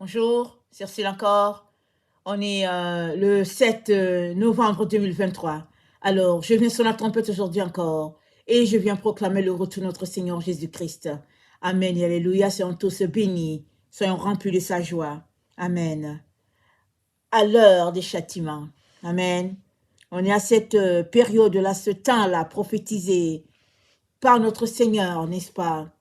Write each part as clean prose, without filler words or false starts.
Bonjour, c'est Cyril encore. On est le 7 novembre 2023. Alors, je viens sur la trompette aujourd'hui encore et je viens proclamer le retour de notre Seigneur Jésus-Christ. Amen et alléluia. Soyons tous bénis, soyons remplis de sa joie. Amen. À l'heure des châtiments. Amen. On est à cette période-là, ce temps-là, prophétisé par notre Seigneur, n'est-ce pas?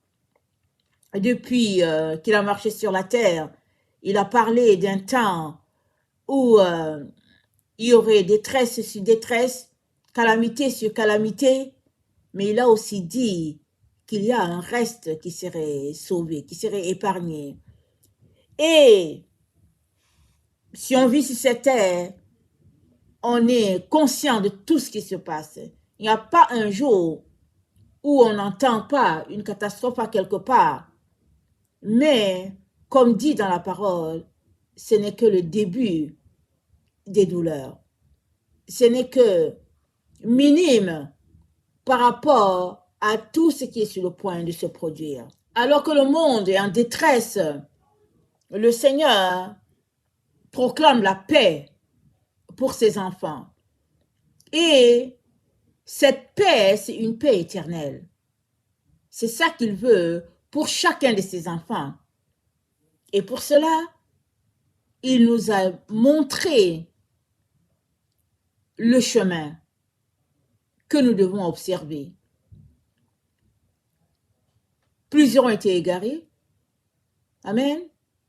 Depuis qu'il a marché sur la terre, il a parlé d'un temps où il y aurait détresse sur détresse, calamité sur calamité, mais il a aussi dit qu'il y a un reste qui serait sauvé, qui serait épargné. Et si on vit sur cette terre, on est conscient de tout ce qui se passe. Il n'y a pas un jour où on n'entend pas une catastrophe à quelque part. Mais, comme dit dans la parole, ce n'est que le début des douleurs. Ce n'est que minime par rapport à tout ce qui est sur le point de se produire. Alors que le monde est en détresse, le Seigneur proclame la paix pour ses enfants. Et cette paix, c'est une paix éternelle. C'est ça qu'il veut pour chacun de ses enfants. Et pour cela, il nous a montré le chemin que nous devons observer. Plusieurs ont été égarés. Amen.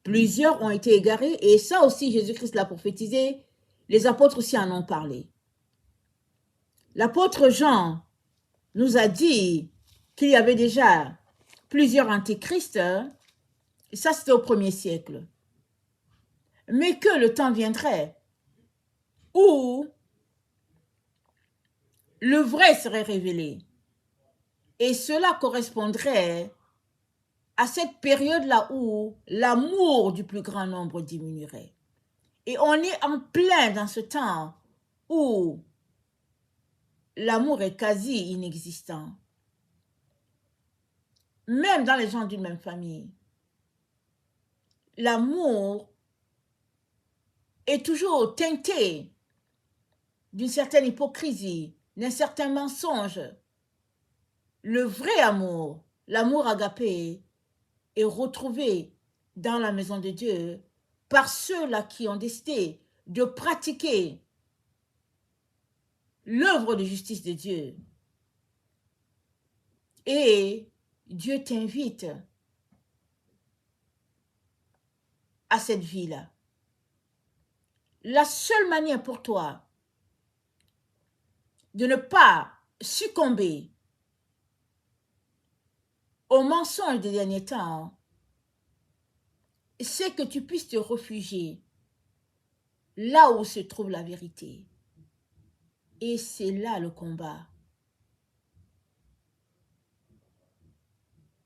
Plusieurs ont été égarés. Et ça aussi, Jésus-Christ l'a prophétisé. Les apôtres aussi en ont parlé. L'apôtre Jean nous a dit qu'il y avait déjà plusieurs antichrists. Et ça, c'était au 1er siècle. Mais que le temps viendrait où le vrai serait révélé. Et cela correspondrait à cette période-là où l'amour du plus grand nombre diminuerait. Et on est en plein dans ce temps où l'amour est quasi inexistant. Même dans les gens d'une même famille, l'amour est toujours teinté d'une certaine hypocrisie, d'un certain mensonge. Le vrai amour, l'amour agapé, est retrouvé dans la maison de Dieu par ceux-là qui ont décidé de pratiquer l'œuvre de justice de Dieu. Et Dieu t'invite à cette vie-là. La seule manière pour toi de ne pas succomber aux mensonges des derniers temps, c'est que tu puisses te réfugier là où se trouve la vérité. Et c'est là le combat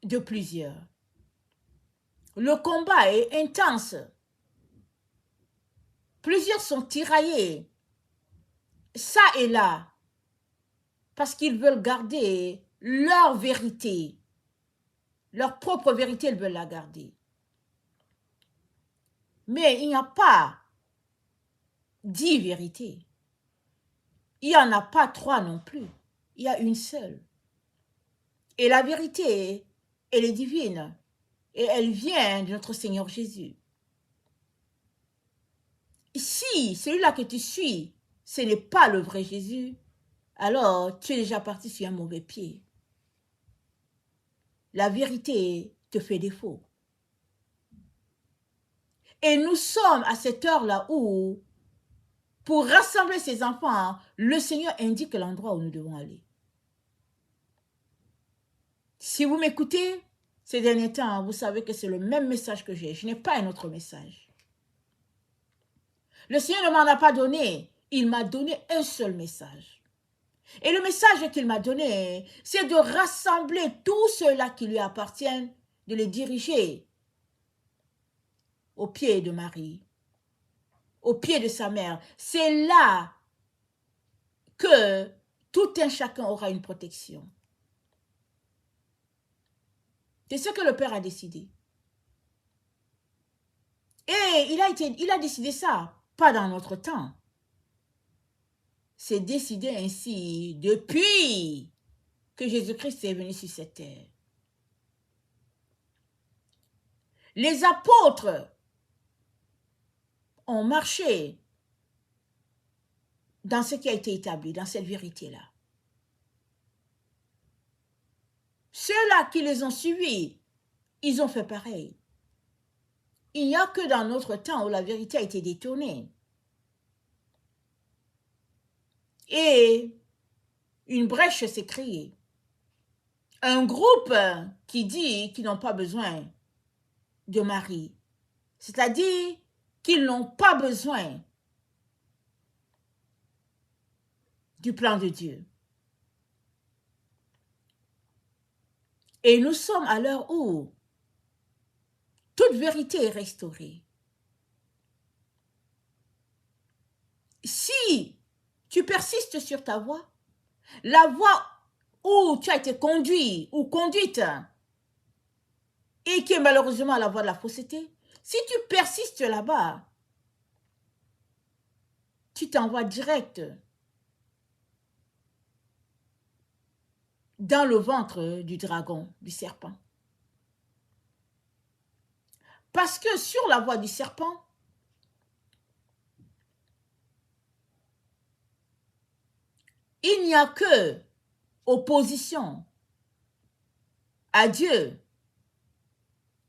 de plusieurs. Le combat est intense. Plusieurs sont tiraillés, ça et là, parce qu'ils veulent garder leur vérité. Leur propre vérité, ils veulent la garder. Mais il n'y a pas 10 vérités. Il n'y en a pas 3 non plus. Il y a une seule. Et la vérité, elle est divine. Et elle vient de notre Seigneur Jésus. Si celui-là que tu suis, ce n'est pas le vrai Jésus, alors tu es déjà parti sur un mauvais pied. La vérité te fait défaut. Et nous sommes à cette heure-là où, pour rassembler ses enfants, le Seigneur indique l'endroit où nous devons aller. Si vous m'écoutez ces derniers temps, vous savez que c'est le même message que j'ai. Je n'ai pas un autre message. Le Seigneur ne m'en a pas donné. Il m'a donné un seul message. Et le message qu'il m'a donné, c'est de rassembler tous ceux-là qui lui appartiennent, de les diriger aux pieds de Marie, aux pieds de sa mère. C'est là que tout un chacun aura une protection. C'est ce que le Père a décidé. Et il a décidé ça, pas dans notre temps. C'est décidé ainsi depuis que Jésus-Christ est venu sur cette terre. Les apôtres ont marché dans ce qui a été établi, dans cette vérité-là. Ceux-là qui les ont suivis, ils ont fait pareil. Il n'y a que dans notre temps où la vérité a été détournée. Et une brèche s'est créée. Un groupe qui dit qu'ils n'ont pas besoin de Marie, c'est-à-dire qu'ils n'ont pas besoin du plan de Dieu. Et nous sommes à l'heure où toute vérité est restaurée. Si tu persistes sur ta voie, la voie où tu as été conduit ou conduite et qui est malheureusement la voie de la fausseté, si tu persistes là-bas, tu t'envoies direct dans le ventre du dragon, du serpent. Parce que sur la voie du serpent, il n'y a que opposition à Dieu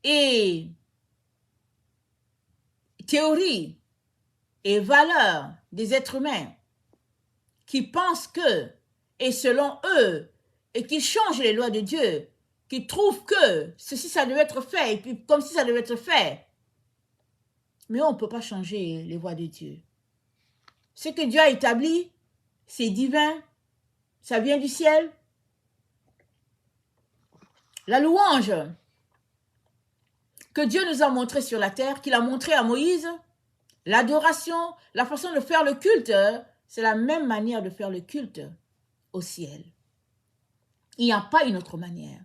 et théorie et valeurs des êtres humains qui pensent que, et selon eux, et qui changent les lois de Dieu, qui trouvent que ceci, ça devait être fait, et puis comme si ça devait être fait. Mais on ne peut pas changer les voies de Dieu. Ce que Dieu a établi, c'est divin, ça vient du ciel. La louange que Dieu nous a montrée sur la terre, qu'il a montré à Moïse, l'adoration, la façon de faire le culte, c'est la même manière de faire le culte au ciel. Il n'y a pas une autre manière.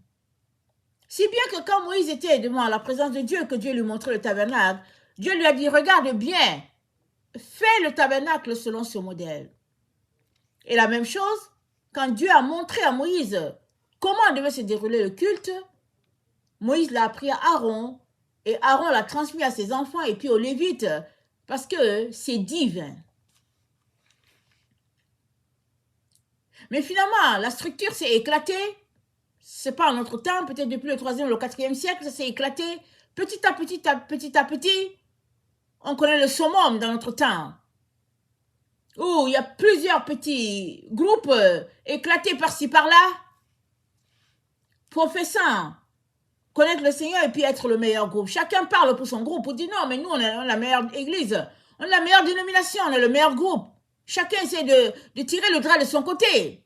Si bien que quand Moïse était devant la présence de Dieu, que Dieu lui montrait le tabernacle, Dieu lui a dit, regarde bien, fais le tabernacle selon ce modèle. Et la même chose, quand Dieu a montré à Moïse comment devait se dérouler le culte, Moïse l'a appris à Aaron, et Aaron l'a transmis à ses enfants et puis aux Lévites, parce que c'est divin. Mais finalement, la structure s'est éclatée. C'est pas en notre temps, peut-être depuis le 3e ou le 4e siècle, ça s'est éclaté. Petit à petit, on connaît le summum dans notre temps, où il y a plusieurs petits groupes éclatés par-ci par-là, professant connaître le Seigneur et puis être le meilleur groupe. Chacun parle pour son groupe, pour dire non, mais nous, on est la meilleure église, on est la meilleure dénomination, on est le meilleur groupe. Chacun essaie de tirer le drap de son côté.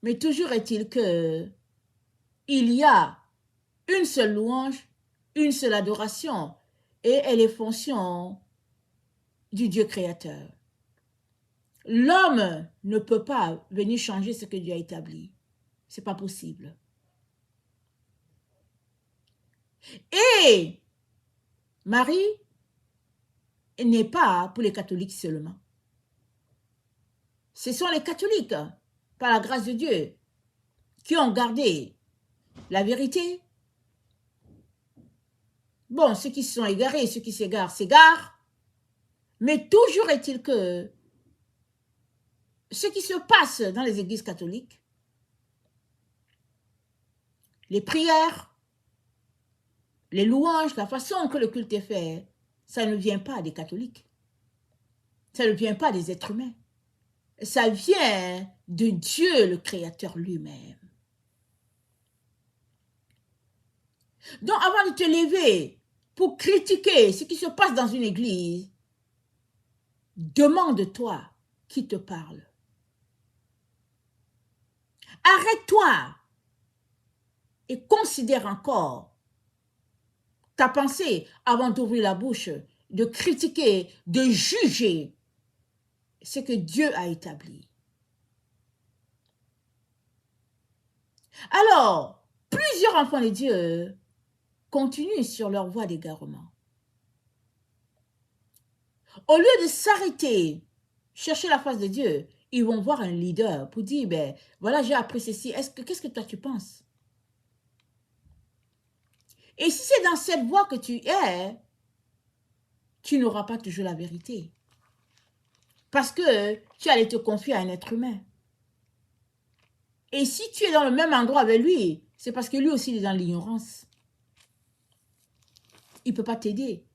Mais toujours est-il que il y a une seule louange, une seule adoration, et elle est fonction du Dieu créateur. L'homme ne peut pas venir changer ce que Dieu a établi. C'est pas possible. Et Marie n'est pas pour les catholiques seulement. Ce sont les catholiques, par la grâce de Dieu, qui ont gardé la vérité. Bon, ceux qui se sont égarés, ceux qui s'égarent, s'égarent. Mais toujours est-il que ce qui se passe dans les églises catholiques, les prières, les louanges, la façon que le culte est fait, ça ne vient pas des catholiques. Ça ne vient pas des êtres humains. Ça vient de Dieu, le Créateur lui-même. Donc, avant de te lever pour critiquer ce qui se passe dans une église, demande-toi qui te parle. Arrête-toi et considère encore ta pensée avant d'ouvrir la bouche, de critiquer, de juger ce que Dieu a établi. Alors, plusieurs enfants de Dieu continuent sur leur voie d'égarement. Au lieu de s'arrêter, chercher la face de Dieu, ils vont voir un leader pour dire, ben voilà, j'ai appris ceci, qu'est-ce que toi tu penses? Et si c'est dans cette voie que tu es, tu n'auras pas toujours la vérité. Parce que tu allais te confier à un être humain. Et si tu es dans le même endroit avec lui, c'est parce que lui aussi il est dans l'ignorance. Il ne peut pas t'aider.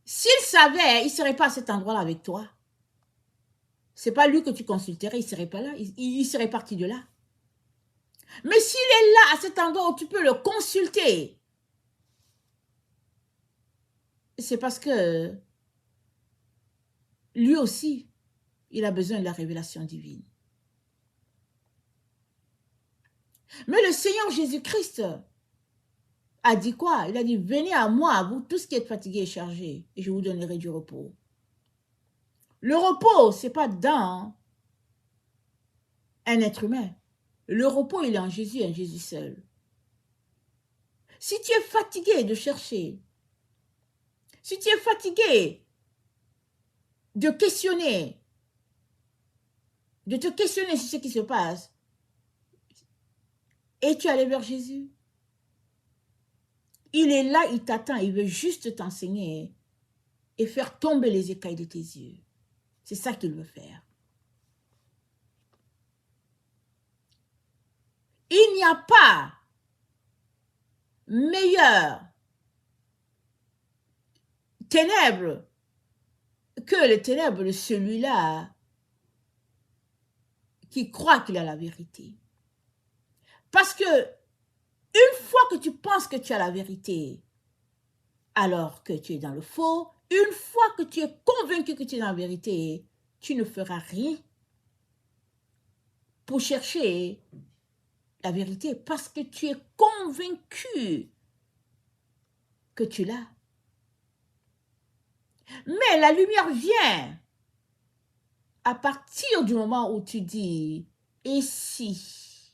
S'il savait, il ne serait pas à cet endroit-là avec toi. Ce n'est pas lui que tu consulterais, il ne serait pas là, il serait parti de là. Mais s'il est là, à cet endroit où tu peux le consulter, c'est parce que lui aussi, il a besoin de la révélation divine. Mais le Seigneur Jésus-Christ a dit quoi? Il a dit, venez à moi, vous tous qui êtes fatigués et chargés, et je vous donnerai du repos. Le repos, ce n'est pas dans un être humain. Le repos, il est en Jésus, en Jésus seul. Si tu es fatigué de chercher, si tu es fatigué de questionner, de te questionner sur ce qui se passe, et tu es allé vers Jésus, il est là, il t'attend, il veut juste t'enseigner et faire tomber les écailles de tes yeux. C'est ça qu'il veut faire. Il n'y a pas meilleur ténèbres que les ténèbres de celui-là qui croit qu'il a la vérité. Parce que une fois que tu penses que tu as la vérité, alors que tu es dans le faux, une fois que tu es convaincu que tu es dans la vérité, tu ne feras rien pour chercher la vérité parce que tu es convaincu que tu l'as. Mais la lumière vient à partir du moment où tu dis, et si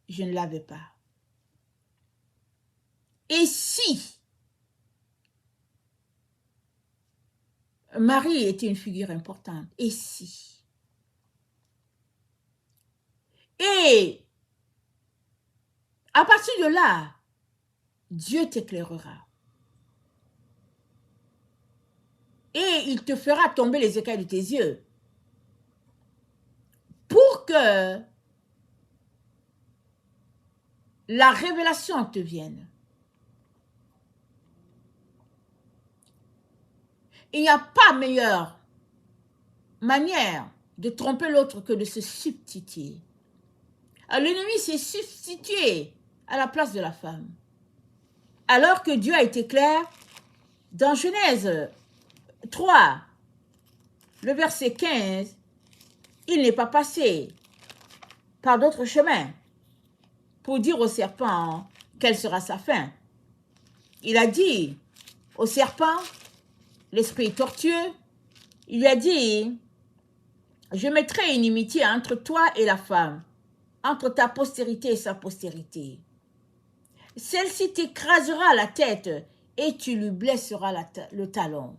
je ne l'avais pas? Et si Marie était une figure importante? Et si? Et à partir de là, Dieu t'éclairera. Et il te fera tomber les écailles de tes yeux pour que la révélation te vienne. Il n'y a pas meilleure manière de tromper l'autre que de se substituer. L'ennemi s'est substitué à la place de la femme. Alors que Dieu a été clair, dans Genèse 3, le verset 15, il n'est pas passé par d'autres chemins pour dire au serpent quelle sera sa fin. Il a dit au serpent, l'esprit tortueux, il lui a dit, je mettrai une inimitié entre toi et la femme, entre ta postérité et sa postérité. Celle-ci t'écrasera la tête et tu lui blesseras le talon.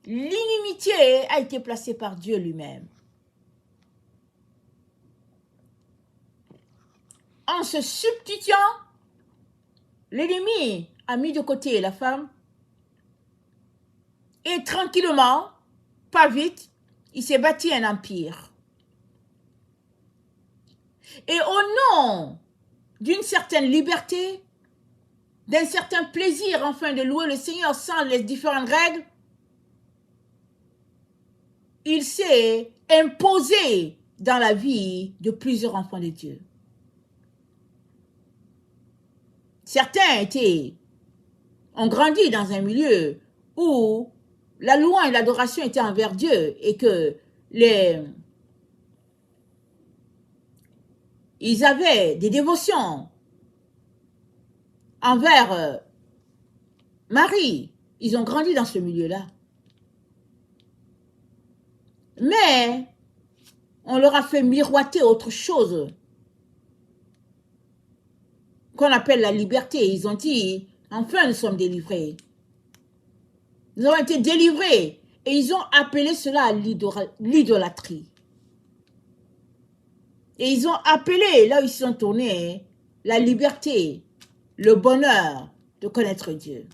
L'inimitié a été placée par Dieu lui-même. En se substituant, l'ennemi a mis de côté la femme et tranquillement, pas vite, il s'est bâti un empire. Et au nom d'une certaine liberté, d'un certain plaisir, enfin, de louer le Seigneur sans les différentes règles, il s'est imposé dans la vie de plusieurs enfants de Dieu. Certains ont grandi dans un milieu où la louange et l'adoration étaient envers Dieu et que ils avaient des dévotions envers Marie. Ils ont grandi dans ce milieu-là. Mais on leur a fait miroiter autre chose qu'on appelle la liberté. Ils ont dit, enfin nous sommes délivrés. Nous avons été délivrés. Et ils ont appelé cela l'idolâtrie. Et ils ont appelé, là où ils sont tournés, la liberté, le bonheur de connaître Dieu.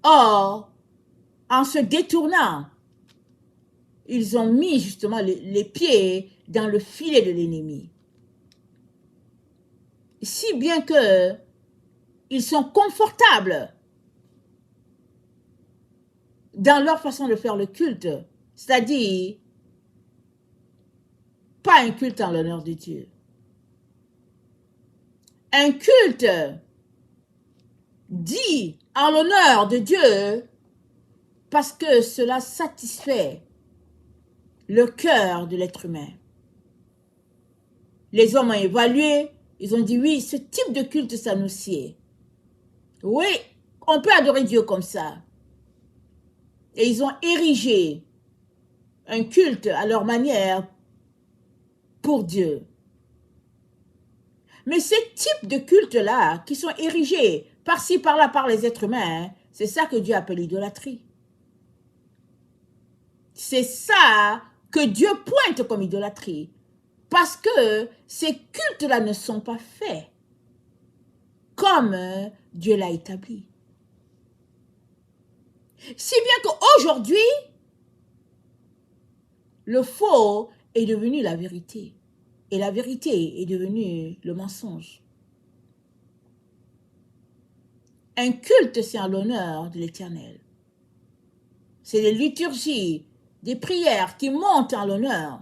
Or, en se détournant, ils ont mis justement les pieds dans le filet de l'ennemi. Si bien que ils sont confortables dans leur façon de faire le culte, c'est-à-dire pas un culte en l'honneur de Dieu. Un culte dit en l'honneur de Dieu parce que cela satisfait le cœur de l'être humain. Les hommes ont évalué, ils ont dit oui, ce type de culte, ça nous sied. Oui, on peut adorer Dieu comme ça. Et ils ont érigé un culte à leur manière pour Dieu. Mais ces types de cultes-là, qui sont érigés par-ci, par-là, par les êtres humains, c'est ça que Dieu appelle l'idolâtrie. C'est ça que Dieu pointe comme idolâtrie. Parce que ces cultes-là ne sont pas faits comme Dieu l'a établi. Si bien qu'aujourd'hui, le faux est devenu la vérité. Et la vérité est devenue le mensonge. Un culte, c'est en l'honneur de l'Éternel. C'est des liturgies, des prières qui montent en l'honneur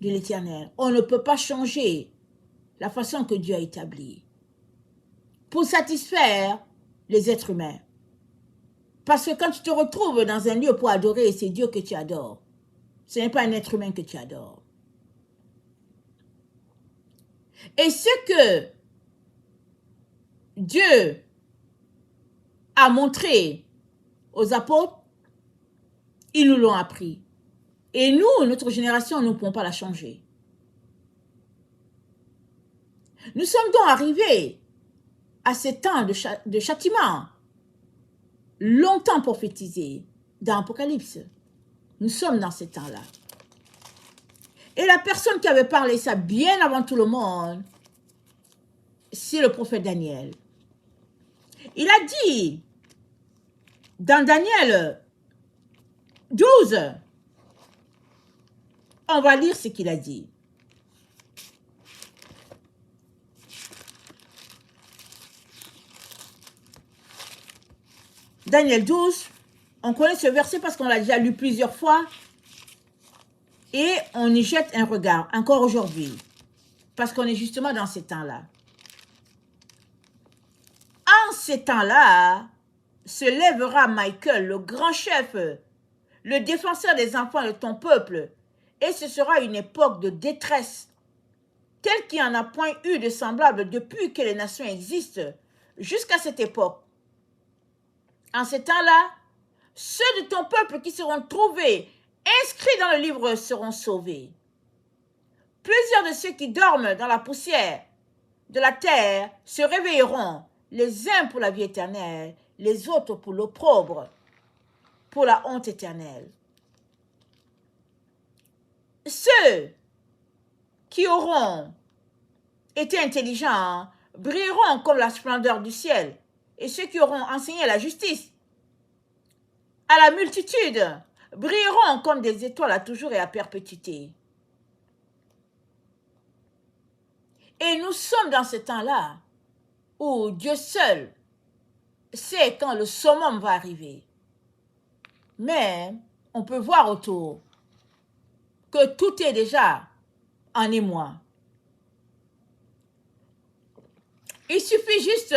de l'Éternel. On ne peut pas changer la façon que Dieu a établie pour satisfaire les êtres humains. Parce que quand tu te retrouves dans un lieu pour adorer, c'est Dieu que tu adores. Ce n'est pas un être humain que tu adores. Et ce que Dieu a montré aux apôtres, ils nous l'ont appris. Et nous, notre génération, nous ne pouvons pas la changer. Nous sommes donc arrivés à ces temps de châtiment, longtemps prophétisés dans l'Apocalypse. Nous sommes dans ces temps-là. Et la personne qui avait parlé ça bien avant tout le monde, c'est le prophète Daniel. Il a dit, dans Daniel 12, on va lire ce qu'il a dit. Daniel 12, on connaît ce verset parce qu'on l'a déjà lu plusieurs fois et on y jette un regard, encore aujourd'hui, parce qu'on est justement dans ces temps-là. En ces temps-là, se lèvera Michael, le grand chef, le défenseur des enfants de ton peuple, et ce sera une époque de détresse, telle qu'il n'y en a point eu de semblable depuis que les nations existent, jusqu'à cette époque. En ces temps-là, ceux de ton peuple qui seront trouvés inscrits dans le livre seront sauvés. Plusieurs de ceux qui dorment dans la poussière de la terre se réveilleront, les uns pour la vie éternelle, les autres pour l'opprobre, pour la honte éternelle. Ceux qui auront été intelligents brilleront comme la splendeur du ciel, et ceux qui auront enseigné la justice à la multitude brilleront comme des étoiles à toujours et à perpétuité. Et nous sommes dans ce temps-là où Dieu seul sait quand le summum va arriver. Mais on peut voir autour que tout est déjà en émoi. Il suffit juste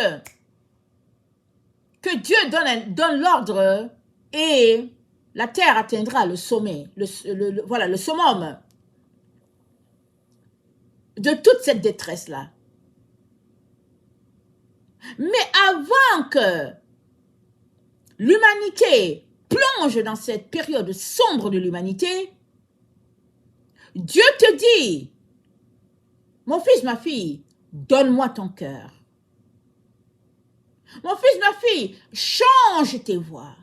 que Dieu donne l'ordre et la terre atteindra le sommet, voilà, le summum de toute cette détresse-là. Mais avant que l'humanité plonge dans cette période sombre de l'humanité, Dieu te dit, mon fils, ma fille, donne-moi ton cœur. Mon fils, ma fille, change tes voies.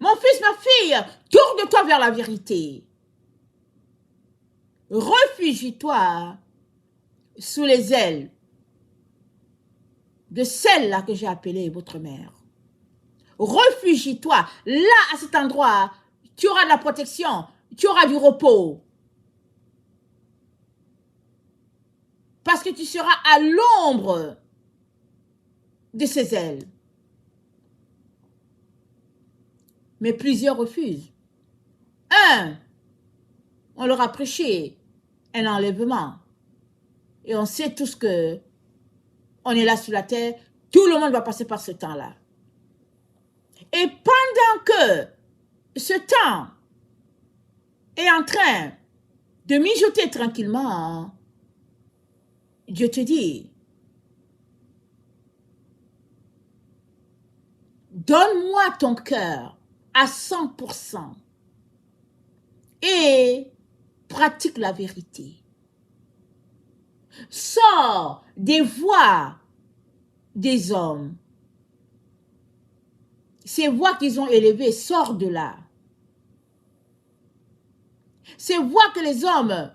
Mon fils, ma fille, tourne-toi vers la vérité. Réfugie-toi sous les ailes de celle-là que j'ai appelée votre mère. Réfugie-toi. Là, à cet endroit, tu auras de la protection, tu auras du repos. Parce que tu seras à l'ombre de ses ailes. Mais plusieurs refusent. Un, on leur a prêché un enlèvement. Et on sait tous que on est là sur la terre, tout le monde va passer par ce temps-là. Et pendant que ce temps est en train de mijoter tranquillement, Dieu te dit, donne-moi ton cœur à 100% et pratique la vérité. Sors des voies des hommes. Ces voix qu'ils ont élevées, sors de là. Ces voix que les hommes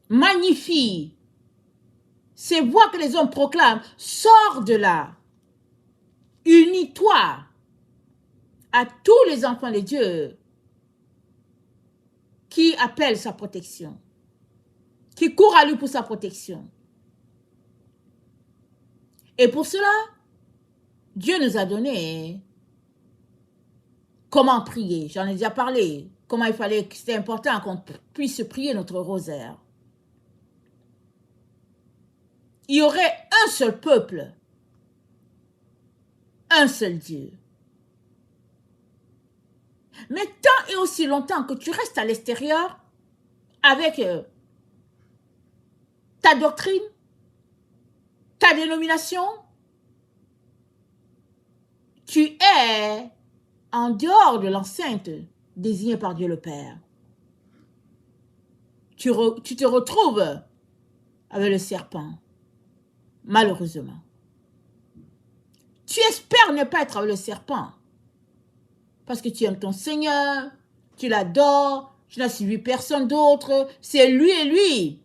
magnifient, ces voix que les hommes proclament, sors de là. Unis-toi à tous les enfants de Dieu qui appellent sa protection, qui courent à lui pour sa protection. Et pour cela, Dieu nous a donné comment prier. J'en ai déjà parlé. Comment il fallait, c'était important qu'on puisse prier notre rosaire. Il y aurait un seul peuple, un seul Dieu. Mais tant et aussi longtemps que tu restes à l'extérieur avec ta doctrine, ta dénomination, tu es en dehors de l'enceinte désignée par Dieu le Père. Tu te retrouves avec le serpent, malheureusement. Tu espères ne pas être avec le serpent parce que tu aimes ton Seigneur, tu l'adores, tu n'as suivi personne d'autre, c'est lui et lui.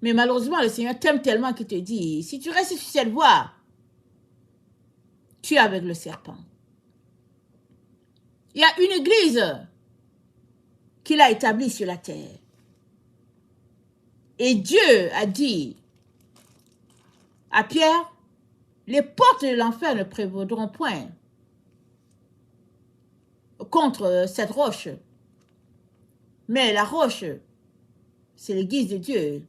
Mais malheureusement, le Seigneur t'aime tellement qu'il te dit, si tu restes sur cette voie, tu es avec le serpent. Il y a une église qu'il a établie sur la terre. Et Dieu a dit à Pierre, les portes de l'enfer ne prévaudront point contre cette roche. Mais la roche, c'est l'église de Dieu.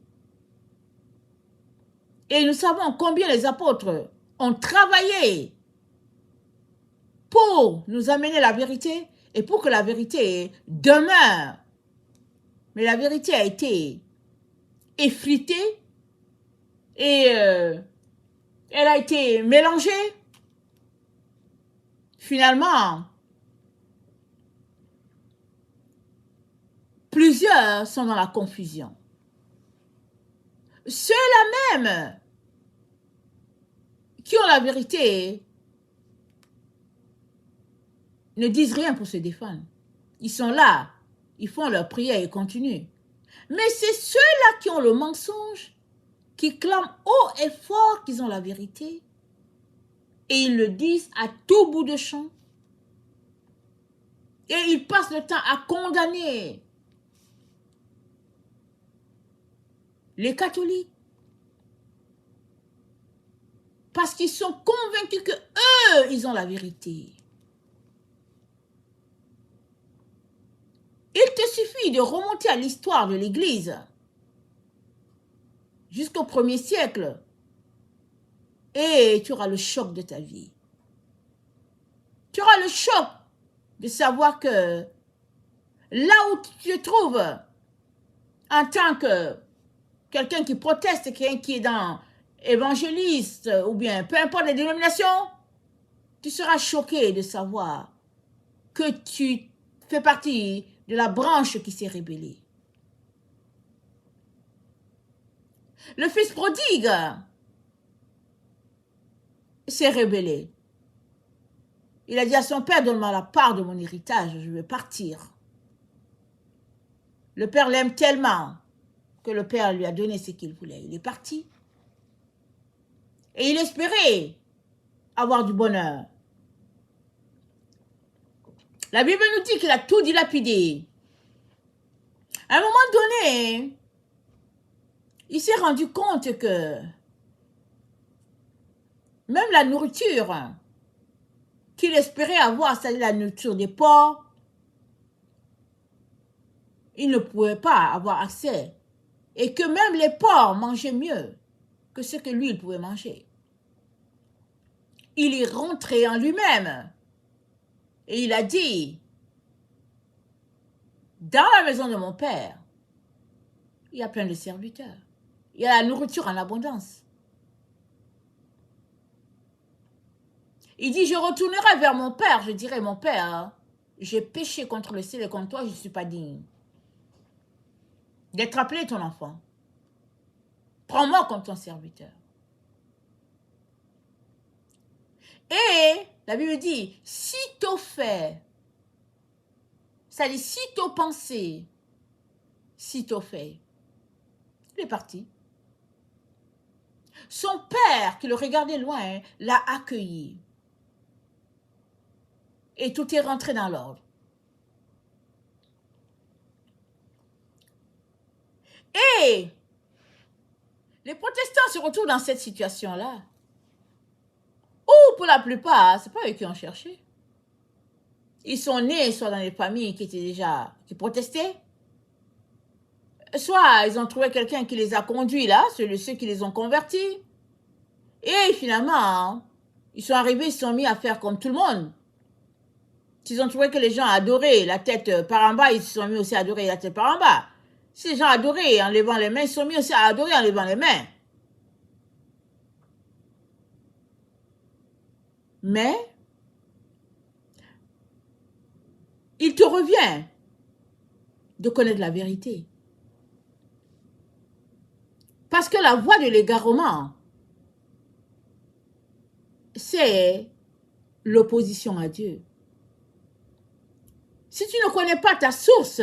Et nous savons combien les apôtres ont travaillé pour nous amener la vérité et pour que la vérité demeure. Mais la vérité a été effritée et elle a été mélangée. Finalement, plusieurs sont dans la confusion. Ceux-là même qui ont la vérité ne disent rien pour se défendre. Ils sont là, ils font leur prière et continuent. Mais c'est ceux-là qui ont le mensonge, qui clament haut et fort qu'ils ont la vérité. Et ils le disent à tout bout de champ. Et ils passent le temps à condamner les catholiques. Parce qu'ils sont convaincus que eux, ils ont la vérité. Il te suffit de remonter à l'histoire de l'Église jusqu'au 1er siècle et tu auras le choc de ta vie. Tu auras le choc de savoir que là où tu te trouves en tant que quelqu'un qui proteste, quelqu'un qui est dans évangéliste ou bien peu importe les dénominations, tu seras choqué de savoir que tu fais partie de la branche qui s'est rébellée. Le fils prodigue s'est rebellé. Il a dit à son père, donne-moi la part de mon héritage, je vais partir. Le père l'aime tellement que le père lui a donné ce qu'il voulait. Il est parti. Et il espérait avoir du bonheur. La Bible nous dit qu'il a tout dilapidé. À un moment donné, il s'est rendu compte que même la nourriture qu'il espérait avoir, c'est-à-dire la nourriture des porcs, il ne pouvait pas avoir accès. Et que même les porcs mangeaient mieux que ce que lui, il pouvait manger. Il est rentré en lui-même. Et il a dit, dans la maison de mon père, il y a plein de serviteurs. Il y a la nourriture en abondance. Il dit, je retournerai vers mon père. Je dirai, mon père, j'ai péché contre le ciel et contre toi, je ne suis pas digne d'être appelé ton enfant. Prends-moi comme ton serviteur. Et la Bible dit, sitôt fait, c'est-à-dire sitôt pensé, sitôt fait, il est parti. Son père, qui le regardait loin, l'a accueilli. Et tout est rentré dans l'ordre. Et les protestants se retrouvent dans cette situation-là. Ou pour la plupart, ce n'est pas eux qui ont cherché. Ils sont nés soit dans des familles qui protestaient, soit ils ont trouvé quelqu'un qui les a conduits là, ceux qui les ont convertis. Et finalement, ils sont arrivés, ils se sont mis à faire comme tout le monde. S'ils ont trouvé que les gens adoraient la tête par en bas, ils se sont mis aussi à adorer la tête par en bas. Si les gens adoraient en levant les mains, ils se sont mis aussi à adorer en levant les mains. Mais, il te revient de connaître la vérité. Parce que la voie de l'égarement, c'est l'opposition à Dieu. Si tu ne connais pas ta source,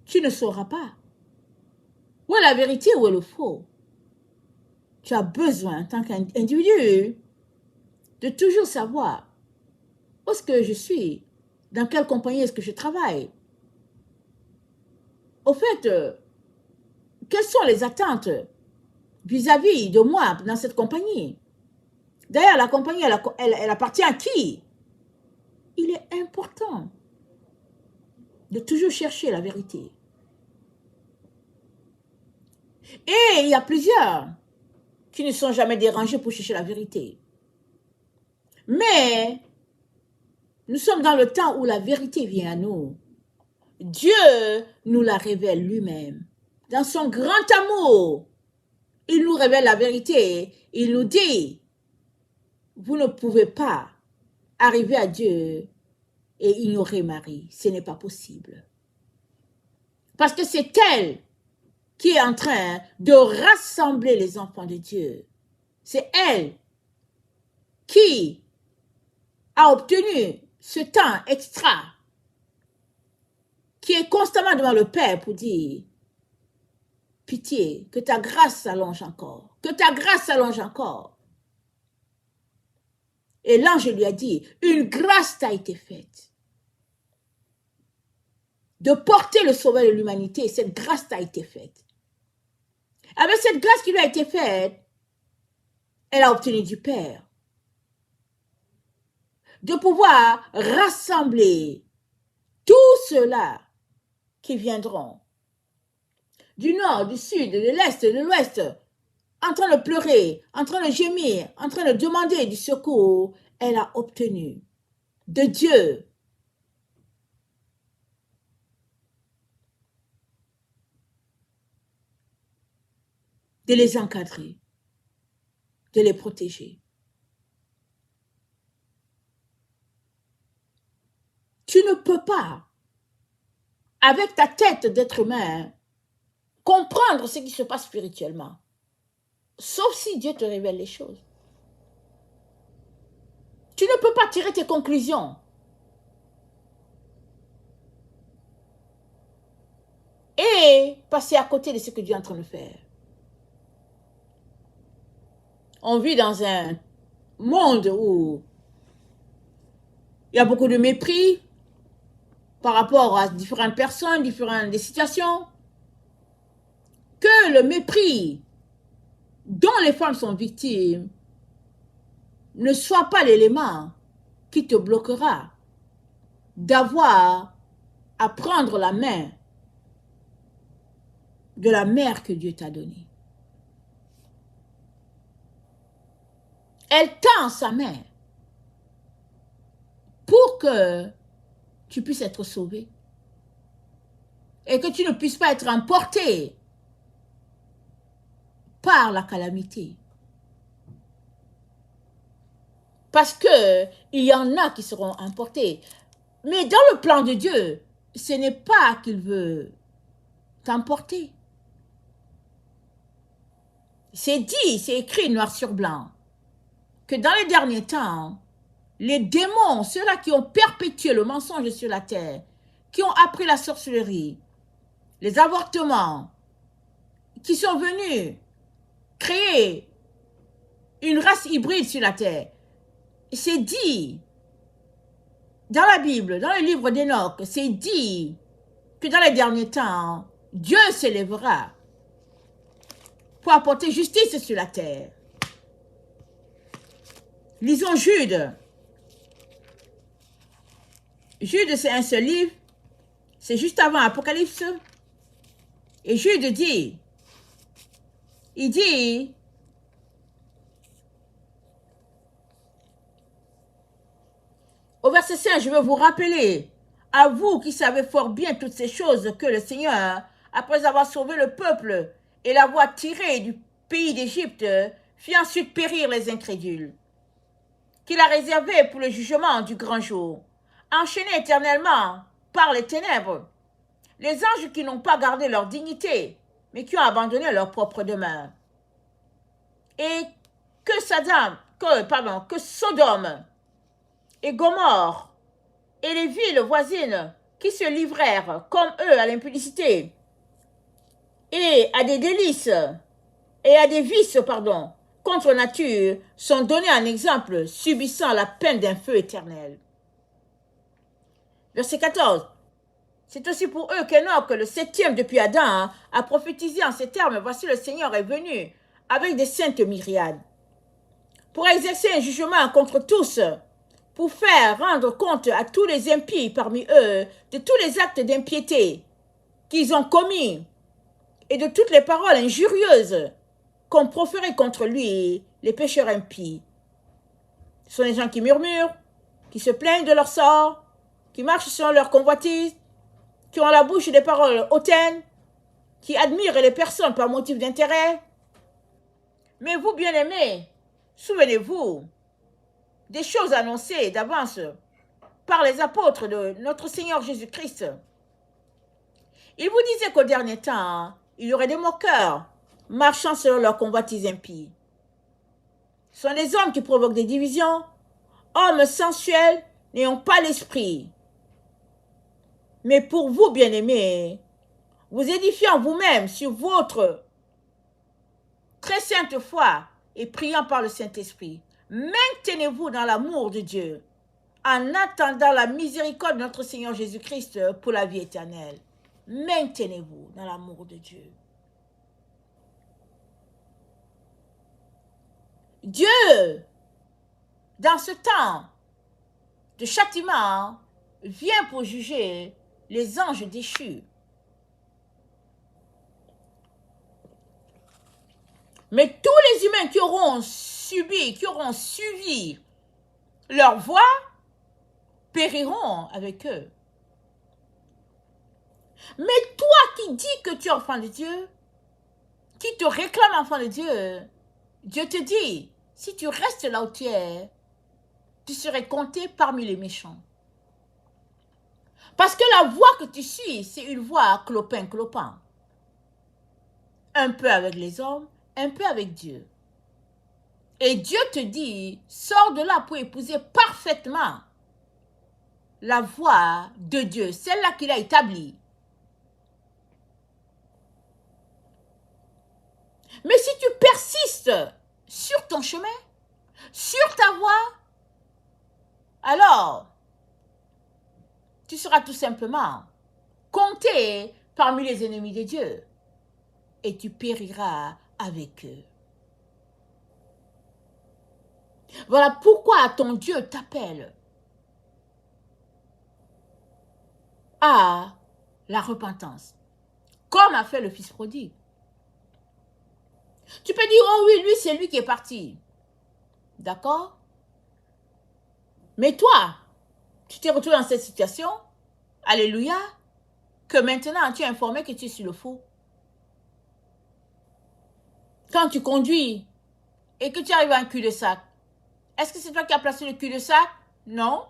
tu ne sauras pas où est la vérité, où est le faux. Tu as besoin, en tant qu'individu, de toujours savoir où est-ce que je suis, dans quelle compagnie est-ce que je travaille. Au fait, quelles sont les attentes vis-à-vis de moi dans cette compagnie? D'ailleurs, la compagnie, elle appartient à qui? Il est important de toujours chercher la vérité. Et il y a plusieurs qui ne sont jamais dérangés pour chercher la vérité. Mais nous sommes dans le temps où la vérité vient à nous. Dieu nous la révèle lui-même. Dans son grand amour, il nous révèle la vérité. Il nous dit, vous ne pouvez pas arriver à Dieu et ignorer Marie. Ce n'est pas possible. Parce que c'est elle qui est en train de rassembler les enfants de Dieu. C'est elle qui a obtenu ce temps extra, qui est constamment devant le Père pour dire, pitié, que ta grâce s'allonge encore, que ta grâce s'allonge encore. Et l'ange lui a dit, une grâce t'a été faite de porter le sauveur de l'humanité. Cette grâce t'a été faite. Avec cette grâce qui lui a été faite, elle a obtenu du Père de pouvoir rassembler tous ceux-là qui viendront du nord, du sud, de l'est, de l'ouest, en train de pleurer, en train de gémir, en train de demander du secours. Elle a obtenu de Dieu de les encadrer, de les protéger. Tu ne peux pas, avec ta tête d'être humain, comprendre ce qui se passe spirituellement, sauf si Dieu te révèle les choses. Tu ne peux pas tirer tes conclusions. Et passer à côté de ce que Dieu est en train de faire. On vit dans un monde où il y a beaucoup de mépris par rapport à différentes personnes, différentes situations. Que le mépris dont les femmes sont victimes ne soit pas l'élément qui te bloquera d'avoir à prendre la main de la mère que Dieu t'a donnée. Elle tend sa main pour que tu puisses être sauvé et que tu ne puisses pas être emporté par la calamité. Parce que il y en a qui seront emportés. Mais dans le plan de Dieu, ce n'est pas qu'il veut t'emporter. C'est dit, c'est écrit noir sur blanc, que dans les derniers temps, les démons, ceux-là qui ont perpétué le mensonge sur la terre, qui ont appris la sorcellerie, les avortements, qui sont venus créer une race hybride sur la terre, c'est dit dans la Bible, dans le livre d'Enoch, c'est dit que dans les derniers temps, Dieu s'élèvera pour apporter justice sur la terre. Lisons Jude. Jude, c'est un seul livre. C'est juste avant Apocalypse. Et Jude dit, il dit, au verset 5, je veux vous rappeler, à vous qui savez fort bien toutes ces choses, que le Seigneur, après avoir sauvé le peuple et l'avoir tiré du pays d'Égypte, fit ensuite périr les incrédules, qu'il a réservés pour le jugement du grand jour, enchaînés éternellement par les ténèbres, les anges qui n'ont pas gardé leur dignité, mais qui ont abandonné leur propre demeure. Et que Sodome et Gomorrhe et les villes voisines qui se livrèrent comme eux à l'impudicité et à des délices et à des vices, contre nature, sont donnés en exemple, subissant la peine d'un feu éternel. Verset 14. C'est aussi pour eux qu'Enoch, le 7e depuis Adam, a prophétisé en ces termes, voici le Seigneur est venu avec des saintes myriades pour exercer un jugement contre tous, pour faire rendre compte à tous les impies parmi eux de tous les actes d'impiété qu'ils ont commis et de toutes les paroles injurieuses qu'ont proférées contre lui les pécheurs impies. Ce sont les gens qui murmurent, qui se plaignent de leur sort, qui marchent selon leur convoitise, qui ont à la bouche des paroles hautaines, qui admirent les personnes par motif d'intérêt. Mais vous, bien-aimés, souvenez-vous des choses annoncées d'avance par les apôtres de notre Seigneur Jésus-Christ. Il vous disait qu'au dernier temps, il y aurait des moqueurs marchant selon leur convoitise impie. Ce sont des hommes qui provoquent des divisions, hommes sensuels n'ayant pas l'esprit. Mais pour vous, bien-aimés, vous édifiant vous-même sur votre très sainte foi et priant par le Saint-Esprit, maintenez-vous dans l'amour de Dieu en attendant la miséricorde de notre Seigneur Jésus-Christ pour la vie éternelle. Maintenez-vous dans l'amour de Dieu. Dieu, dans ce temps de châtiment, vient pour juger les anges déchus. Mais tous les humains qui auront suivi leur voie, périront avec eux. Mais toi qui dis que tu es enfant de Dieu, qui te réclame enfant de Dieu, Dieu te dit, si tu restes là où tu es, tu serais compté parmi les méchants. Parce que la voie que tu suis, c'est une voie clopin-clopin. Un peu avec les hommes, un peu avec Dieu. Et Dieu te dit, sors de là pour épouser parfaitement la voie de Dieu, celle-là qu'il a établie. Mais si tu persistes sur ton chemin, sur ta voie, alors tu seras tout simplement compté parmi les ennemis de Dieu et tu périras avec eux. Voilà pourquoi ton Dieu t'appelle à la repentance, comme a fait le fils prodigue. Tu peux dire, oh oui, lui, c'est lui qui est parti. D'accord? Mais toi, tu t'es retrouvé dans cette situation, alléluia, que maintenant tu es informé que tu es sur le faux. Quand tu conduis et que tu arrives à un cul-de-sac, est-ce que c'est toi qui as placé le cul-de-sac? Non.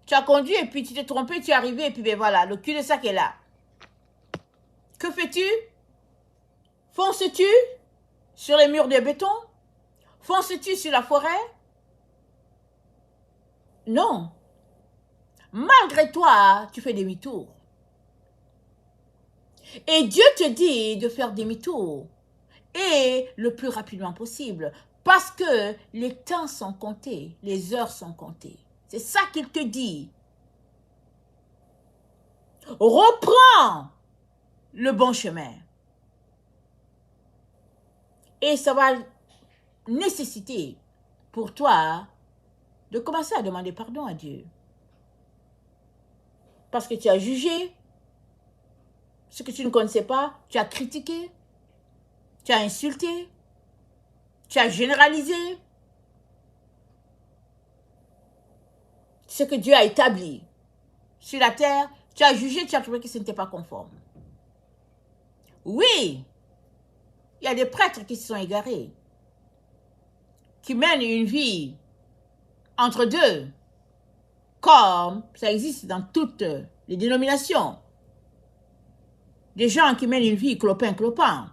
Tu as conduit et puis tu t'es trompé, tu es arrivé et puis ben voilà, le cul-de-sac est là. Que fais-tu? Fonces-tu sur les murs de béton? Fonces-tu sur la forêt? Non. Malgré toi, tu fais demi-tour. Et Dieu te dit de faire demi-tour. Et le plus rapidement possible. Parce que les temps sont comptés, les heures sont comptées. C'est ça qu'il te dit. Reprends le bon chemin. Et ça va nécessiter pour toi de commencer à demander pardon à Dieu. Parce que tu as jugé ce que tu ne connaissais pas, tu as critiqué, tu as insulté, tu as généralisé ce que Dieu a établi sur la terre, tu as jugé, tu as trouvé que ce n'était pas conforme. Oui, il y a des prêtres qui se sont égarés, qui mènent une vie entre deux, comme ça existe dans toutes les dénominations. Des gens qui mènent une vie clopin-clopin.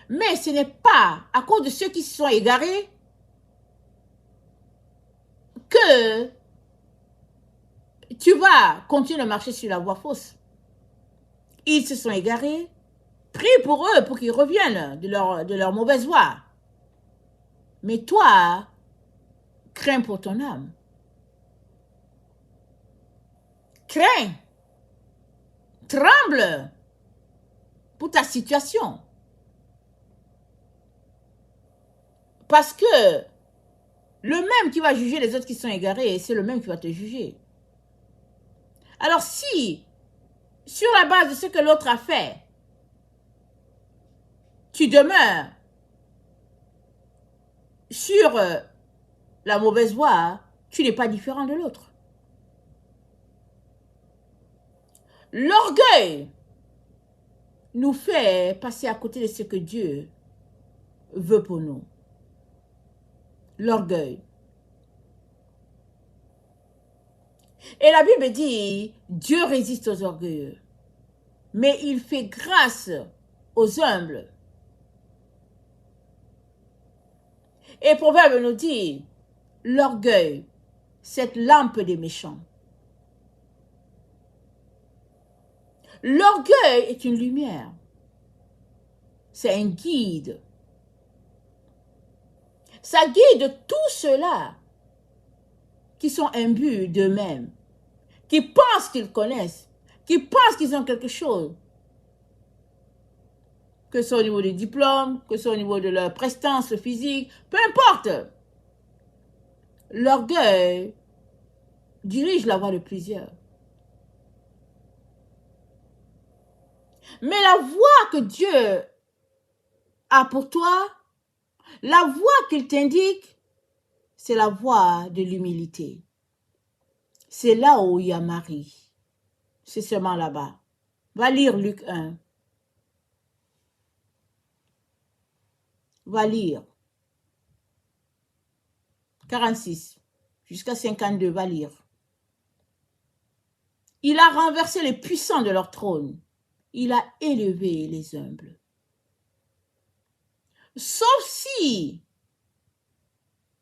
Mais ce n'est pas à cause de ceux qui se sont égarés que tu vas continuer de marcher sur la voie fausse. Ils se sont égarés, prie pour eux pour qu'ils reviennent de leur mauvaise voie. Mais toi, crains pour ton âme. Crains, tremble pour ta situation. Parce que le même qui va juger les autres qui sont égarés, c'est le même qui va te juger. Alors si, sur la base de ce que l'autre a fait, tu demeures sur la mauvaise voie, tu n'es pas différent de l'autre. L'orgueil nous fait passer à côté de ce que Dieu veut pour nous. L'orgueil. Et la Bible dit, Dieu résiste aux orgueilleux, mais il fait grâce aux humbles. Et Proverbe nous dit, l'orgueil, cette lampe des méchants. L'orgueil est une lumière. C'est un guide. Ça guide tous ceux-là qui sont imbus d'eux-mêmes, qui pensent qu'ils connaissent, qui pensent qu'ils ont quelque chose, que ce soit au niveau des diplômes, que ce soit au niveau de leur prestance physique, peu importe. L'orgueil dirige la voie de plusieurs. Mais la voie que Dieu a pour toi, la voie qu'il t'indique, c'est la voie de l'humilité. C'est là où il y a Marie. C'est seulement là-bas. Va lire Luc 1. Va lire. 46 jusqu'à 52, va lire. Il a renversé les puissants de leur trône. Il a élevé les humbles. Sauf si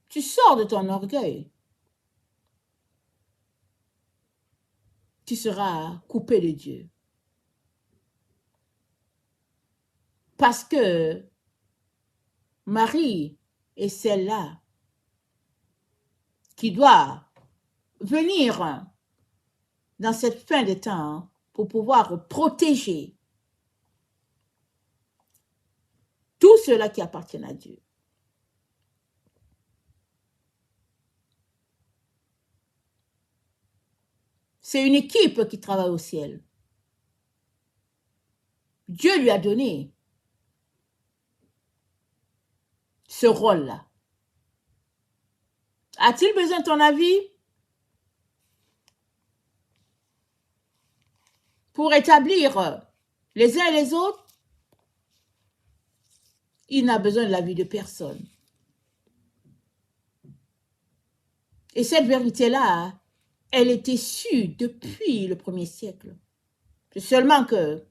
tu sors de ton orgueil, tu seras coupé de Dieu. Parce que Marie est celle-là qui doit venir dans cette fin de temps pour pouvoir protéger tout cela qui appartient à Dieu. C'est une équipe qui travaille au ciel. Dieu lui a donné ce rôle-là. A-t-il besoin de ton avis pour établir les uns et les autres? Il n'a besoin de l'avis de personne. Et cette vérité-là, elle était sûre depuis le 1er siècle. C'est seulement que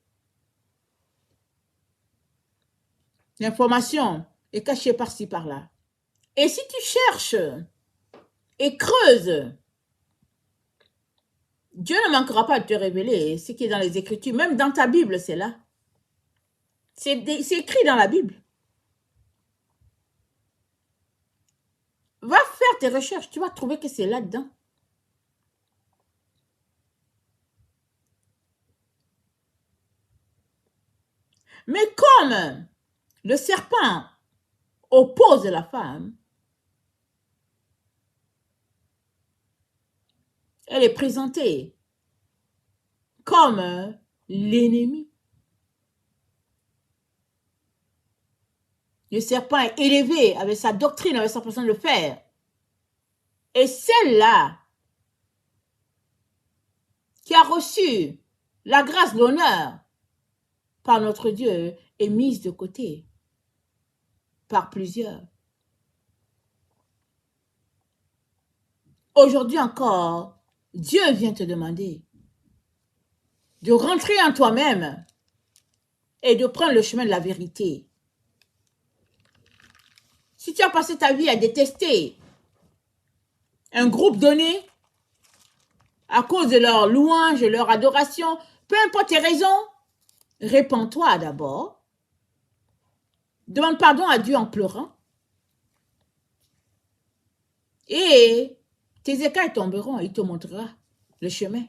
l'information est cachée par-ci, par-là. Et si tu cherches et creuses, Dieu ne manquera pas de te révéler ce qui est dans les Écritures. Même dans ta Bible, c'est là. C'est écrit dans la Bible. Va faire tes recherches, tu vas trouver que c'est là-dedans. Mais comme le serpent oppose la femme, elle est présentée comme l'ennemi. Le serpent est élevé avec sa doctrine, avec sa façon de faire. Et celle-là qui a reçu la grâce, l'honneur par notre Dieu est mise de côté par plusieurs. Aujourd'hui encore, Dieu vient te demander de rentrer en toi-même et de prendre le chemin de la vérité. Si tu as passé ta vie à détester un groupe donné à cause de leur louange, de leur adoration, peu importe tes raisons, répands-toi d'abord. Demande pardon à Dieu en pleurant. Et tes écailles tomberont, il te montrera le chemin.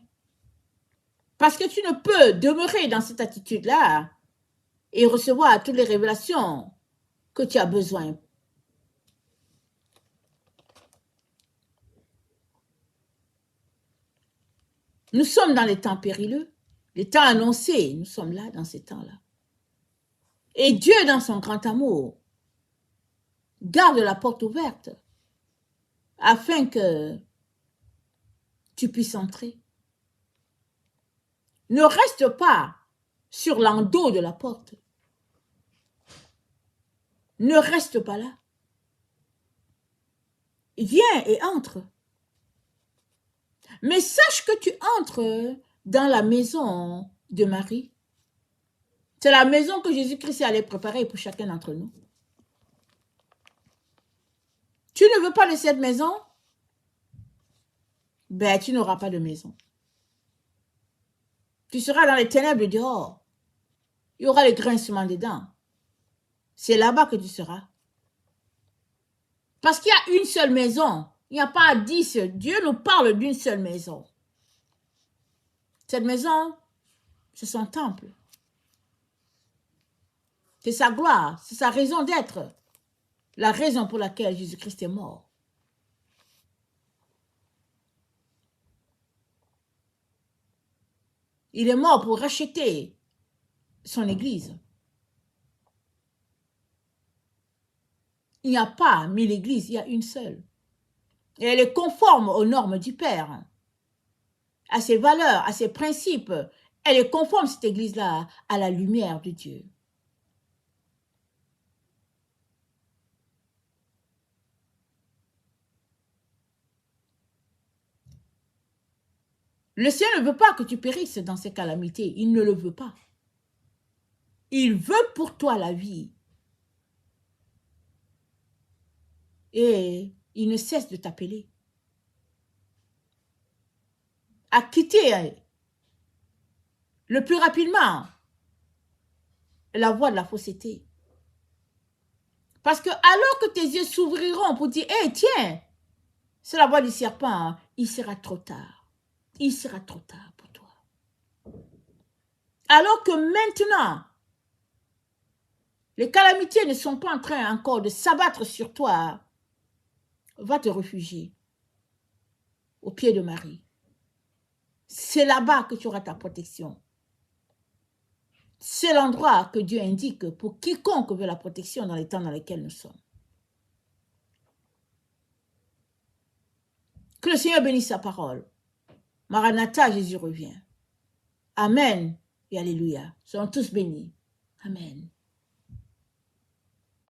Parce que tu ne peux demeurer dans cette attitude-là et recevoir toutes les révélations que tu as besoin. Nous sommes dans les temps périlleux, les temps annoncés, nous sommes là dans ces temps-là. Et Dieu, dans son grand amour, garde la porte ouverte afin que tu puisses entrer. Ne reste pas sur l'endos de la porte. Ne reste pas là. Viens et entre. Mais sache que tu entres dans la maison de Marie. C'est la maison que Jésus-Christ allait préparer pour chacun d'entre nous. Tu ne veux pas de cette maison? Ben, tu n'auras pas de maison. Tu seras dans les ténèbres dehors. Il y aura les grincements dedans. C'est là-bas que tu seras. Parce qu'il y a une seule maison. Il n'y a pas 10. Dieu nous parle d'une seule maison. Cette maison, c'est son temple. C'est sa gloire, c'est sa raison d'être. La raison pour laquelle Jésus-Christ est mort. Il est mort pour racheter son Église. Il n'y a pas 1000 églises, il y a une seule. Et elle est conforme aux normes du Père, à ses valeurs, à ses principes. Elle est conforme, cette église-là, à la lumière de Dieu. Le Seigneur ne veut pas que tu périsses dans ces calamités. Il ne le veut pas. Il veut pour toi la vie. et il ne cesse de t'appeler à quitter le plus rapidement la voie de la fausseté. Parce que alors que tes yeux s'ouvriront pour dire, hé, tiens, c'est la voie du serpent, il sera trop tard. Il sera trop tard pour toi. Alors que maintenant, les calamités ne sont pas en train encore de s'abattre sur toi, va te réfugier au pied de Marie. C'est là-bas que tu auras ta protection. C'est l'endroit que Dieu indique pour quiconque veut la protection dans les temps dans lesquels nous sommes. Que le Seigneur bénisse sa parole. Maranatha, Jésus revient. Amen et alléluia. Soyons tous bénis. Amen.